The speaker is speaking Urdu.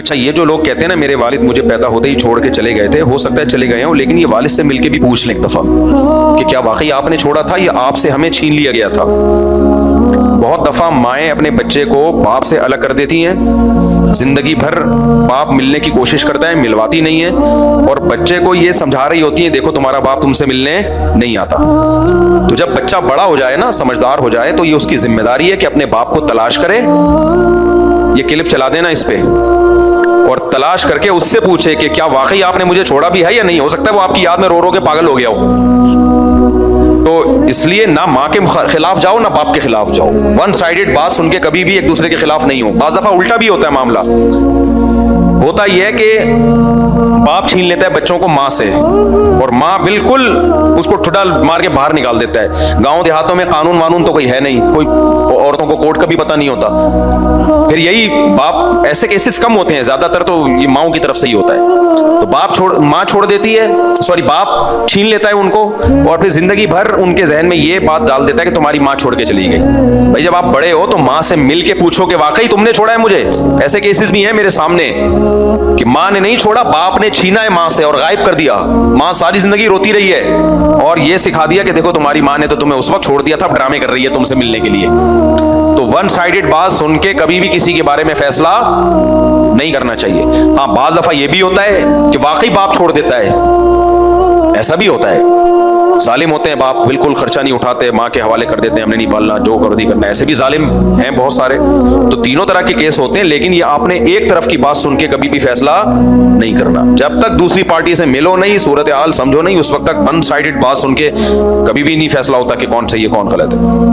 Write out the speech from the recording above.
اچھا یہ جو لوگ کہتے ہیں نا میرے والد مجھے پیدا ہوتے ہی چھوڑ کے چلے گئے تھے، ہو سکتا ہے چلے گئے ہوں، لیکن یہ والد سے مل کے بھی پوچھ لیں ایک دفعہ کہ کیا واقعی آپ نے چھوڑا تھا یا آپ سے ہمیں چھین لیا گیا تھا؟ بہت دفعہ مائیں اپنے بچے کو باپ سے الگ کر دیتی ہیں، زندگی بھر باپ ملنے کی کوشش کرتا ہے، ملواتی نہیں ہے، اور بچے کو یہ سمجھا رہی ہوتی ہیں دیکھو تمہارا باپ تم سے ملنے نہیں آتا۔ تو جب بچہ بڑا ہو جائے نا، سمجھدار ہو جائے، تو یہ اس کی ذمہ داری ہے کہ اپنے باپ کو تلاش کرے، یہ کلپ چلا دینا اس پہ، اور تلاش کر کے اس سے پوچھے کہ کیا واقعی آپ نے مجھے چھوڑا بھی ہے یا نہیں، ہو سکتا ہے وہ آپ کی یاد میں رو رو کے پاگل ہو گیا ہو۔ تو اس لیے نہ ماں کے خلاف جاؤ نہ باپ کے خلاف جاؤ، ون سائیڈڈ بات سن کے کبھی بھی ایک دوسرے کے خلاف نہیں ہو۔ بعض دفعہ الٹا بھی ہوتا ہے معاملہ، ہوتا یہ ہے کہ باپ چھین لیتا ہے بچوں کو ماں سے، اور ماں بالکل اس کو ٹھڈا مار کے باہر نکال دیتا ہے۔ گاؤں دیہاتوں میں قانون وانون تو کوئی ہے نہیں، کوئی عورتوں کو کورٹ کا بھی پتہ نہیں ہوتا، پھر یہی باپ، ایسے کیسز کم ہوتے ہیں، زیادہ تر تو یہ ماؤں کی طرف سے ہی ہوتا ہے۔ تو ماں چھوڑ دیتی ہے، باپ چھین لیتا ہے ان کو، اور پھر زندگی بھر ان کے ذہن میں یہ بات ڈال دیتا ہے کہ تمہاری ماں چھوڑ کے چلی گئی۔ بھائی جب آپ بڑے ہو تو ماں سے مل کے پوچھو کہ واقعی تم نے چھوڑا ہے مجھے۔ ایسے کیسز بھی ہیں میرے سامنے کہ ماں نے نہیں چھوڑا، باپ نے چھینا ہے ماں سے اور غائب کر دیا، ماں ساری زندگی روتی رہی ہے اور یہ سکھا دیا کہ دیکھو تمہاری ماں نے تو تمہیں اس وقت چھوڑ دیا تھا، ڈرامے کر رہی ہے تم سے ملنے کے لیے۔ تو ون سائیڈڈ بات سن کے کبھی بھی کسی کے بارے میں فیصلہ نہیں کرنا چاہیے۔ ہاں بعض دفعہ یہ بھی ہوتا ہے کہ واقعی باپ چھوڑ دیتا ہے، ایسا بھی ہوتا ہے، ظالم ہوتے ہیں باپ، بالکل خرچہ نہیں اٹھاتے، ماں کے حوالے کر دیتے ہیں، ہم نے نہیں پالنا، جو کر دی کرنا، ایسے بھی ظالم ہیں بہت سارے۔ تو تینوں طرح کے کیس ہوتے ہیں، لیکن یہ آپ نے ایک طرف کی بات سن کے کبھی بھی فیصلہ نہیں کرنا۔ جب تک دوسری پارٹی سے ملو نہیں، صورتحال سمجھو نہیں، اس وقت تک ون سائیڈڈ بات سن کے کبھی بھی نہیں فیصلہ ہوتا کہ کون صحیح ہے کون غلط ہے۔